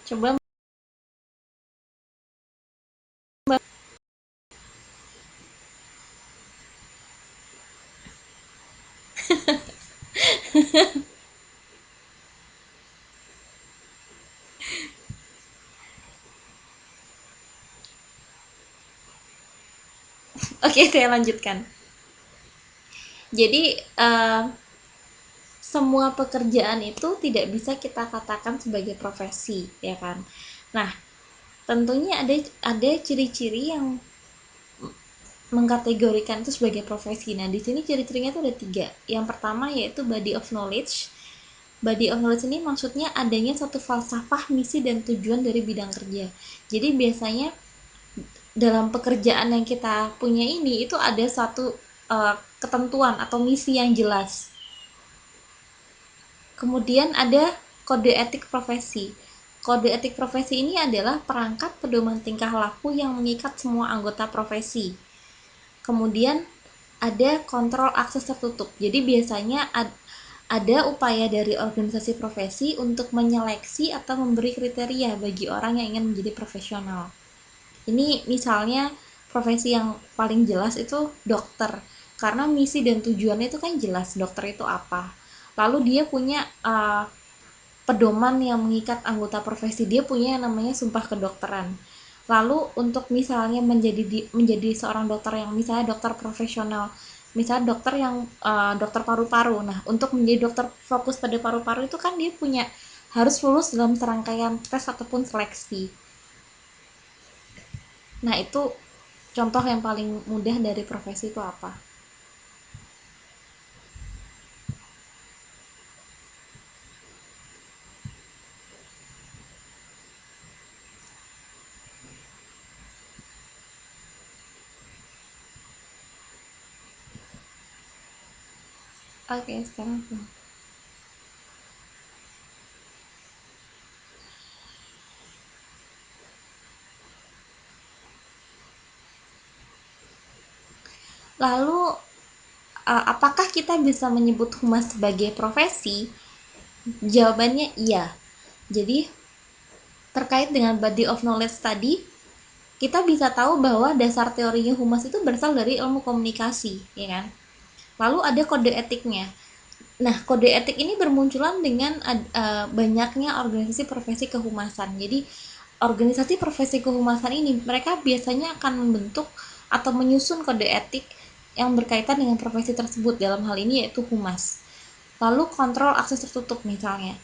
Coba. Oke, saya lanjutkan. Jadi semua pekerjaan itu tidak bisa kita katakan sebagai profesi, ya kan? Nah, tentunya ada ciri-ciri yang mengkategorikan itu sebagai profesi. Nah, di sini ciri-cirinya itu ada 3. Yang pertama yaitu body of knowledge. Body of knowledge ini maksudnya adanya satu falsafah, misi, dan tujuan dari bidang kerja. Jadi biasanya dalam pekerjaan yang kita punya ini itu ada satu ketentuan atau misi yang jelas. Kemudian ada kode etik profesi. Kode etik profesi ini adalah perangkat pedoman tingkah laku yang mengikat semua anggota profesi. Kemudian ada kontrol akses tertutup. Jadi biasanya ada upaya dari organisasi profesi untuk menyeleksi atau memberi kriteria bagi orang yang ingin menjadi profesional. Ini misalnya profesi yang paling jelas itu dokter, karena misi dan tujuannya itu kan jelas, dokter itu apa. Lalu dia punya pedoman yang mengikat anggota profesi, dia punya yang namanya sumpah kedokteran. Lalu untuk misalnya menjadi seorang dokter yang misalnya dokter profesional, misalnya dokter yang dokter paru-paru. Nah, untuk menjadi dokter fokus pada paru-paru itu kan dia punya harus lulus dalam serangkaian tes ataupun seleksi. Nah, itu contoh yang paling mudah dari profesi itu apa? Oke, sekarang lalu apakah kita bisa menyebut humas sebagai profesi? Jawabannya iya. Jadi terkait dengan body of knowledge tadi, kita bisa tahu bahwa dasar teorinya humas itu berasal dari ilmu komunikasi, ya kan? Lalu ada kode etiknya. Nah, kode etik ini bermunculan dengan banyaknya organisasi profesi kehumasan. Jadi, organisasi profesi kehumasan ini mereka biasanya akan membentuk atau menyusun kode etik yang berkaitan dengan profesi tersebut, dalam hal ini yaitu humas. Lalu kontrol akses tertutup misalnya.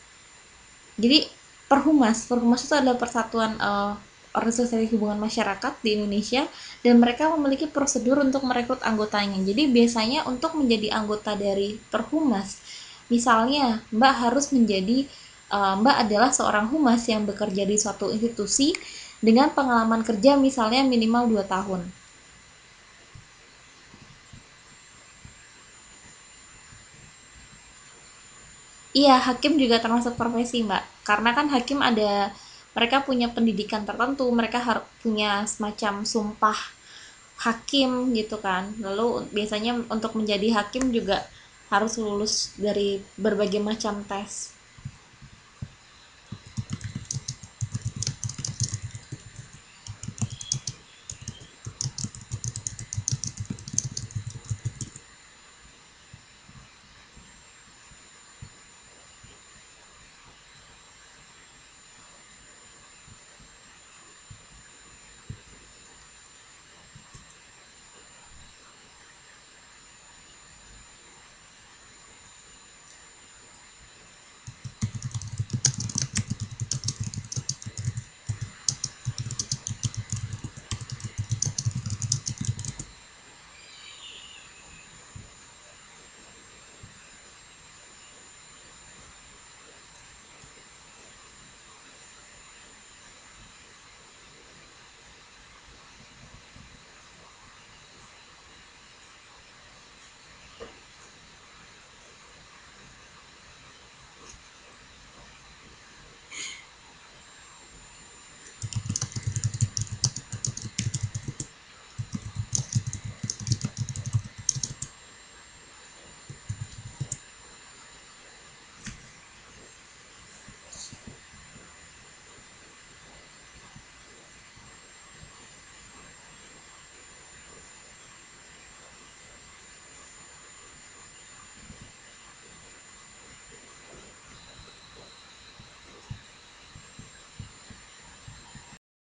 Jadi perhumas itu adalah persatuan organisasi hubungan masyarakat di Indonesia, dan mereka memiliki prosedur untuk merekrut anggotanya. Jadi biasanya untuk menjadi anggota dari perhumas, misalnya Mbak harus menjadi Mbak adalah seorang humas yang bekerja di suatu institusi dengan pengalaman kerja misalnya minimal 2 tahun. Iya, hakim juga termasuk profesi, Mbak. Karena kan hakim ada, mereka punya pendidikan tertentu, mereka harus punya semacam sumpah hakim gitu kan. Lalu biasanya untuk menjadi hakim juga harus lulus dari berbagai macam tes.